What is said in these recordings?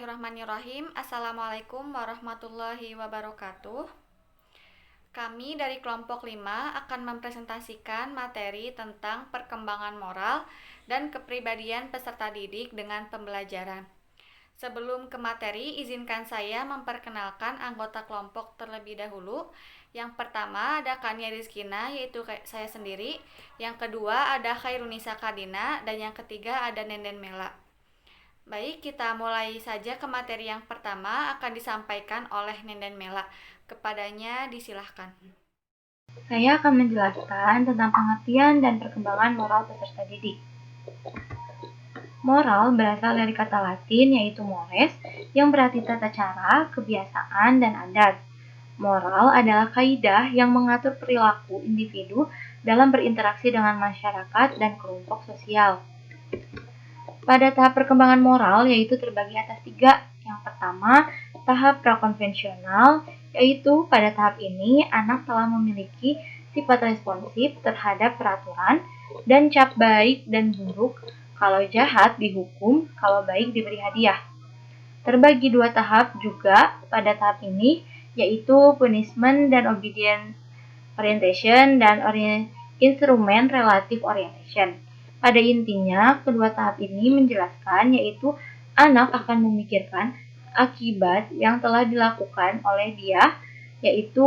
Bismillahirrahmanirrahim. Assalamualaikum warahmatullahi wabarakatuh. Kami dari kelompok 5 akan mempresentasikan materi tentang perkembangan moral dan kepribadian peserta didik dengan pembelajaran. Sebelum ke materi, izinkan saya memperkenalkan anggota kelompok terlebih dahulu. Yang pertama ada Kania Rizkina, yaitu saya sendiri. Yang kedua ada Khairunisa Kadina, dan yang ketiga ada Nenden Mela. Baik, kita mulai saja ke materi yang pertama akan disampaikan oleh Nenden Mela. Kepadanya disilahkan. Saya akan menjelaskan tentang pengertian dan perkembangan moral peserta didik. Moral berasal dari kata Latin yaitu mores, yang berarti tata cara, kebiasaan, dan adat. Moral adalah kaidah yang mengatur perilaku individu dalam berinteraksi dengan masyarakat dan kelompok sosial. Pada tahap perkembangan moral yaitu terbagi atas 3. Yang pertama, tahap prakonvensional, yaitu pada tahap ini anak telah memiliki sifat responsif terhadap peraturan dan cap baik dan buruk. Kalau jahat dihukum, kalau baik diberi hadiah. Terbagi 2 tahap juga pada tahap ini, yaitu punishment dan obedience orientation dan instrument relative orientation. Pada intinya, kedua tahap ini menjelaskan yaitu anak akan memikirkan akibat yang telah dilakukan oleh dia, yaitu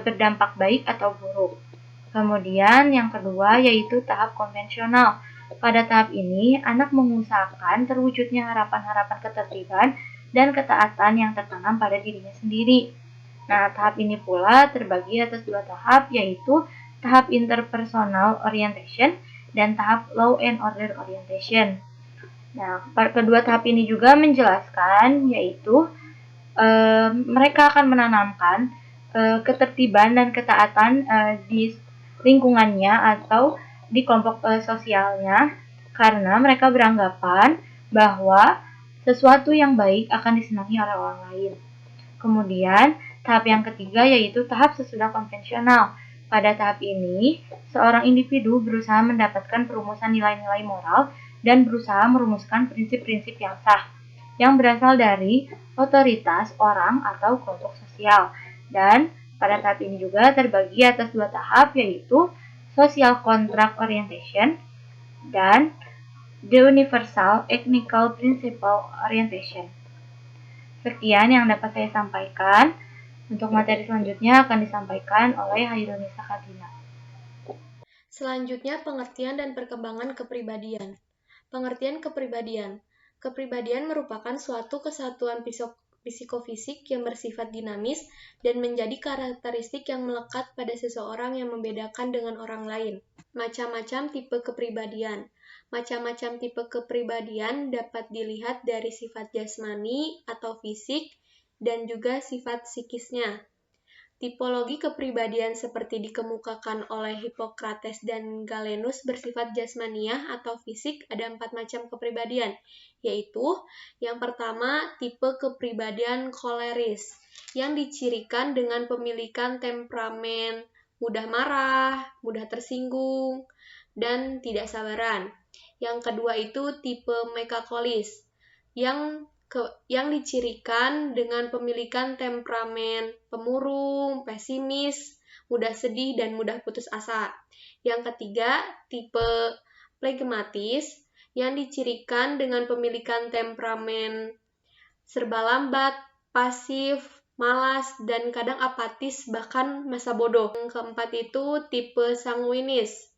berdampak baik atau buruk. Kemudian yang kedua yaitu tahap konvensional. Pada tahap ini, anak mengusahakan terwujudnya harapan-harapan ketertiban dan ketaatan yang tertanam pada dirinya sendiri. Nah, tahap ini pula terbagi atas 2 tahap, yaitu tahap interpersonal orientation dan tahap law and order orientation. Nah, kedua tahap ini juga menjelaskan yaitu mereka akan menanamkan ketertiban dan ketaatan di lingkungannya atau di kelompok sosialnya, karena mereka beranggapan bahwa sesuatu yang baik akan disenangi oleh orang lain. Kemudian, tahap yang ketiga yaitu tahap sesudah konvensional. Pada tahap ini, seorang individu berusaha mendapatkan perumusan nilai-nilai moral dan berusaha merumuskan prinsip-prinsip yang sah, yang berasal dari otoritas orang atau kelompok sosial. Dan pada tahap ini juga terbagi atas 2 tahap, yaitu social contract orientation dan the universal ethical principle orientation. Sekian yang dapat saya sampaikan. Untuk materi selanjutnya akan disampaikan oleh Khairunisa Kadina. Selanjutnya, pengertian dan perkembangan kepribadian. Pengertian kepribadian. Kepribadian merupakan suatu kesatuan psikofisik yang bersifat dinamis dan menjadi karakteristik yang melekat pada seseorang yang membedakan dengan orang lain. Macam-macam tipe kepribadian. Macam-macam tipe kepribadian dapat dilihat dari sifat jasmani atau fisik dan juga sifat psikisnya. Tipologi kepribadian seperti dikemukakan oleh Hippocrates dan Galenus bersifat jasmaniah atau fisik. Ada 4 macam kepribadian, yaitu yang pertama tipe kepribadian koleris, yang dicirikan dengan pemilikan temperamen mudah marah, mudah tersinggung, dan tidak sabaran. Yang kedua itu tipe mekakolis, yang dicirikan dengan pemilikan temperamen pemurung, pesimis, mudah sedih, dan mudah putus asa. Yang ketiga, tipe flegmatis, yang dicirikan dengan pemilikan temperamen serba lambat, pasif, malas, dan kadang apatis, bahkan masa bodoh. Yang keempat itu tipe sanguinis,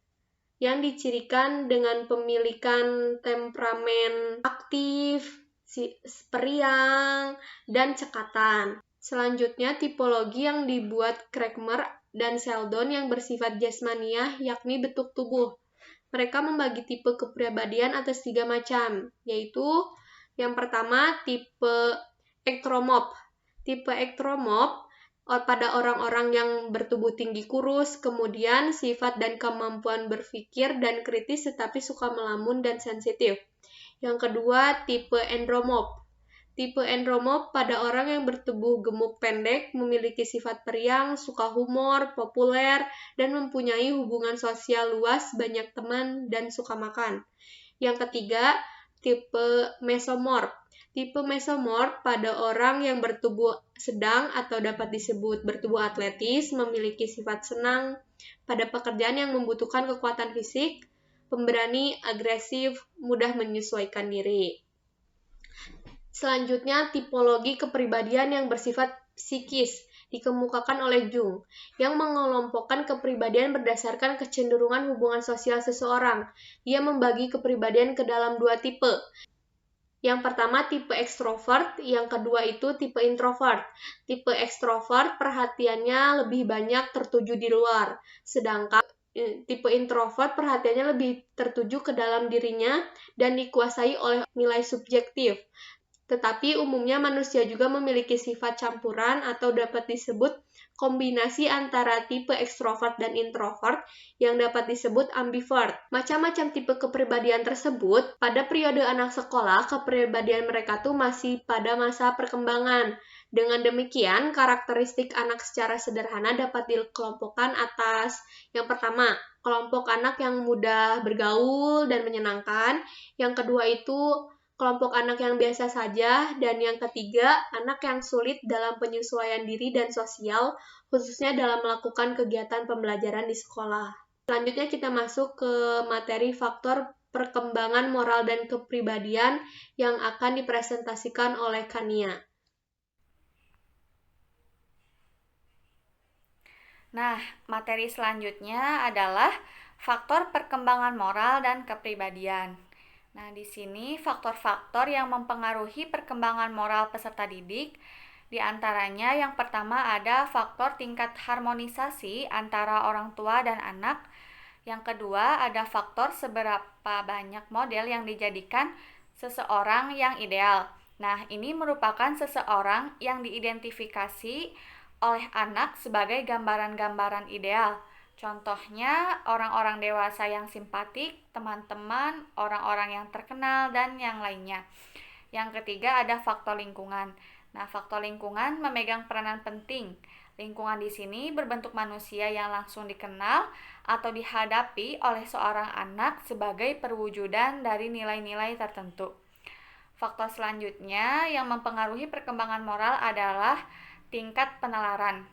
yang dicirikan dengan pemilikan temperamen aktif, periang, dan cekatan. Selanjutnya, tipologi yang dibuat Cramer dan Sheldon yang bersifat jasmaniah, yakni bentuk tubuh. Mereka membagi tipe kepribadian atas 3 macam, yaitu yang pertama tipe ektromorf. Tipe ektromorf pada orang-orang yang bertubuh tinggi kurus, kemudian sifat dan kemampuan berpikir dan kritis tetapi suka melamun dan sensitif. Yang kedua, tipe andromorf. Tipe andromorf pada orang yang bertubuh gemuk pendek, memiliki sifat periang, suka humor, populer, dan mempunyai hubungan sosial luas, banyak teman, dan suka makan. Yang ketiga, tipe mesomorf. Tipe mesomorf pada orang yang bertubuh sedang atau dapat disebut bertubuh atletis, memiliki sifat senang pada pekerjaan yang membutuhkan kekuatan fisik, pemberani, agresif, mudah menyesuaikan diri. Selanjutnya, tipologi kepribadian yang bersifat psikis dikemukakan oleh Jung, yang mengelompokkan kepribadian berdasarkan kecenderungan hubungan sosial seseorang. Dia membagi kepribadian ke dalam dua tipe. Yang pertama tipe ekstrovert, yang kedua itu tipe introvert. Tipe ekstrovert perhatiannya lebih banyak tertuju di luar, sedangkan tipe introvert perhatiannya lebih tertuju ke dalam dirinya dan dikuasai oleh nilai subjektif. Tetapi umumnya manusia juga memiliki sifat campuran atau dapat disebut kombinasi antara tipe ekstrovert dan introvert yang dapat disebut ambivert. Macam-macam tipe kepribadian tersebut, pada periode anak sekolah, kepribadian mereka tuh masih pada masa perkembangan. Dengan demikian, karakteristik anak secara sederhana dapat dikelompokkan atas yang pertama, kelompok anak yang mudah bergaul dan menyenangkan. Yang kedua itu kelompok anak yang biasa saja, dan yang ketiga, anak yang sulit dalam penyesuaian diri dan sosial, khususnya dalam melakukan kegiatan pembelajaran di sekolah. Selanjutnya kita masuk ke materi faktor perkembangan moral dan kepribadian yang akan dipresentasikan oleh Kania. Nah, materi selanjutnya adalah faktor perkembangan moral dan kepribadian. Nah, di sini faktor-faktor yang mempengaruhi perkembangan moral peserta didik, di antaranya yang pertama ada faktor tingkat harmonisasi antara orang tua dan anak. Yang kedua ada faktor seberapa banyak model yang dijadikan seseorang yang ideal. Nah, ini merupakan seseorang yang diidentifikasi oleh anak sebagai gambaran-gambaran ideal. Contohnya, orang-orang dewasa yang simpatik, teman-teman, orang-orang yang terkenal, dan yang lainnya. Yang ketiga ada faktor lingkungan. Nah, faktor lingkungan memegang peranan penting. Lingkungan di sini berbentuk manusia yang langsung dikenal atau dihadapi oleh seorang anak sebagai perwujudan dari nilai-nilai tertentu. Faktor selanjutnya yang mempengaruhi perkembangan moral adalah tingkat penalaran.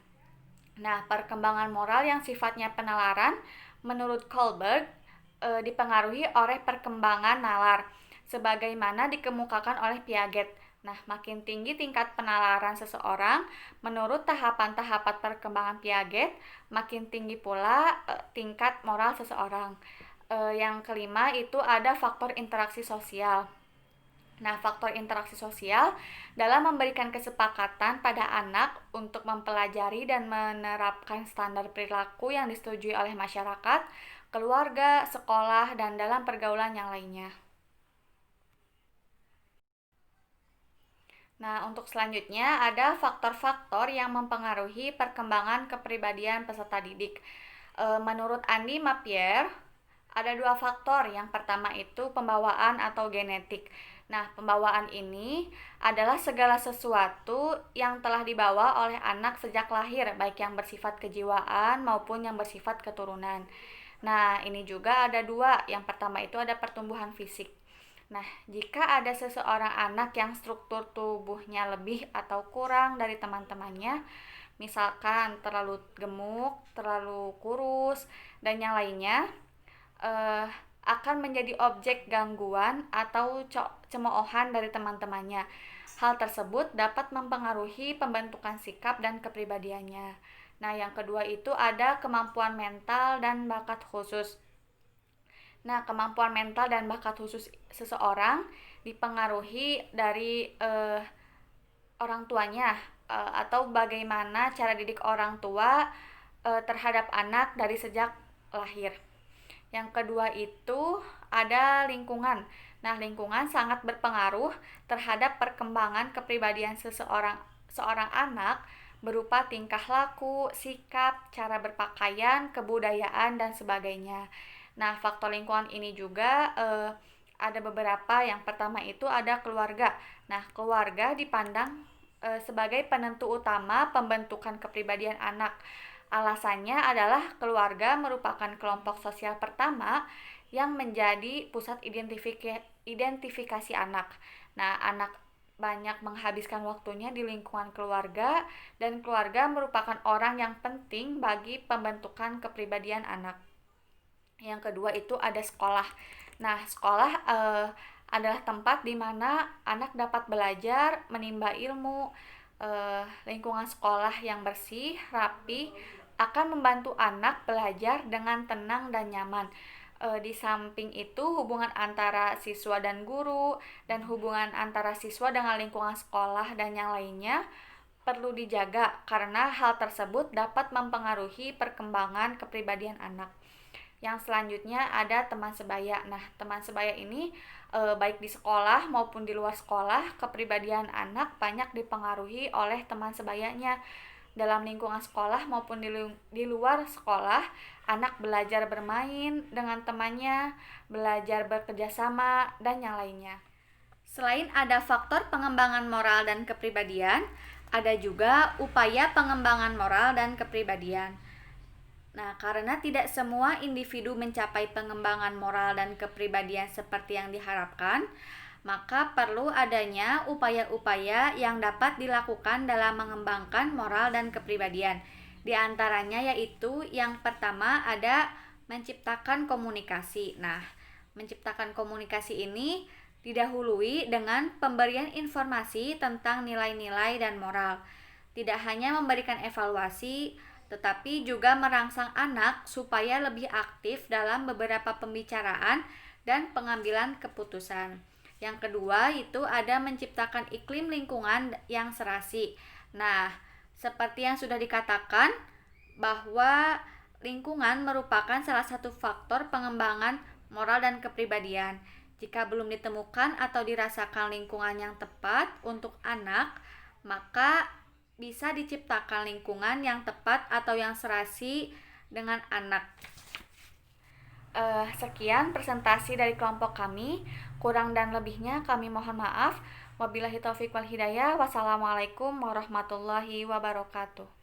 Nah, perkembangan moral yang sifatnya penalaran menurut Kohlberg dipengaruhi oleh perkembangan nalar, sebagaimana dikemukakan oleh Piaget. Nah, makin tinggi tingkat penalaran seseorang menurut tahapan-tahapan perkembangan Piaget, makin tinggi pula tingkat moral seseorang. Yang kelima itu ada faktor interaksi sosial. Nah, faktor interaksi sosial dalam memberikan kesepakatan pada anak untuk mempelajari dan menerapkan standar perilaku yang disetujui oleh masyarakat, keluarga, sekolah, dan dalam pergaulan yang lainnya. Nah, untuk selanjutnya ada faktor-faktor yang mempengaruhi perkembangan kepribadian peserta didik. Menurut Andy Mappier, ada dua faktor. Yang pertama itu pembawaan atau genetik. Nah, pembawaan ini adalah segala sesuatu yang telah dibawa oleh anak sejak lahir, baik yang bersifat kejiwaan maupun yang bersifat keturunan. Nah, ini juga ada dua. Yang pertama itu ada pertumbuhan fisik. Nah, jika ada seseorang anak yang struktur tubuhnya lebih atau kurang dari teman-temannya, misalkan terlalu gemuk, terlalu kurus, dan yang lainnya, akan menjadi objek gangguan atau cemoohan dari teman-temannya. Hal tersebut dapat mempengaruhi pembentukan sikap dan kepribadiannya. Nah, yang kedua itu ada kemampuan mental dan bakat khusus. Nah, kemampuan mental dan bakat khusus seseorang dipengaruhi dari orang tuanya atau bagaimana cara didik orang tua terhadap anak dari sejak lahir. Yang kedua itu ada lingkungan. Nah, lingkungan sangat berpengaruh terhadap perkembangan kepribadian seorang anak berupa tingkah laku, sikap, cara berpakaian, kebudayaan, dan sebagainya. Nah, faktor lingkungan ini juga ada beberapa. Yang pertama itu ada keluarga. Nah, keluarga dipandang sebagai penentu utama pembentukan kepribadian anak. Alasannya adalah keluarga merupakan kelompok sosial pertama yang menjadi pusat identifikasi anak. Nah, anak banyak menghabiskan waktunya di lingkungan keluarga, dan keluarga merupakan orang yang penting bagi pembentukan kepribadian anak. Yang kedua itu ada sekolah. Nah, sekolah adalah tempat di mana anak dapat belajar, menimba ilmu. Lingkungan sekolah yang bersih, rapi, akan membantu anak belajar dengan tenang dan nyaman. Di samping itu, hubungan antara siswa dan guru, dan hubungan antara siswa dengan lingkungan sekolah dan yang lainnya perlu dijaga karena hal tersebut dapat mempengaruhi perkembangan kepribadian anak. Yang selanjutnya ada teman sebaya. Nah, teman sebaya ini baik di sekolah maupun di luar sekolah, kepribadian anak banyak dipengaruhi oleh teman sebayanya. Dalam lingkungan sekolah maupun di luar sekolah, anak belajar bermain dengan temannya, belajar bekerja sama, dan yang lainnya. Selain ada faktor pengembangan moral dan kepribadian, ada juga upaya pengembangan moral dan kepribadian. Nah, karena tidak semua individu mencapai pengembangan moral dan kepribadian seperti yang diharapkan, maka perlu adanya upaya-upaya yang dapat dilakukan dalam mengembangkan moral dan kepribadian. Di antaranya yaitu yang pertama ada menciptakan komunikasi. Nah, menciptakan komunikasi ini didahului dengan pemberian informasi tentang nilai-nilai dan moral. Tidak hanya memberikan evaluasi, tetapi juga merangsang anak supaya lebih aktif dalam beberapa pembicaraan dan pengambilan keputusan. Yang kedua itu ada menciptakan iklim lingkungan yang serasi. Nah, seperti yang sudah dikatakan bahwa lingkungan merupakan salah satu faktor pengembangan moral dan kepribadian. Jika belum ditemukan atau dirasakan lingkungan yang tepat untuk anak, maka bisa diciptakan lingkungan yang tepat atau yang serasi dengan anak. Sekian presentasi dari kelompok kami. Kurang dan lebihnya kami mohon maaf. Wabillahi taufiq wal hidayah. Wassalamualaikum warahmatullahi wabarakatuh.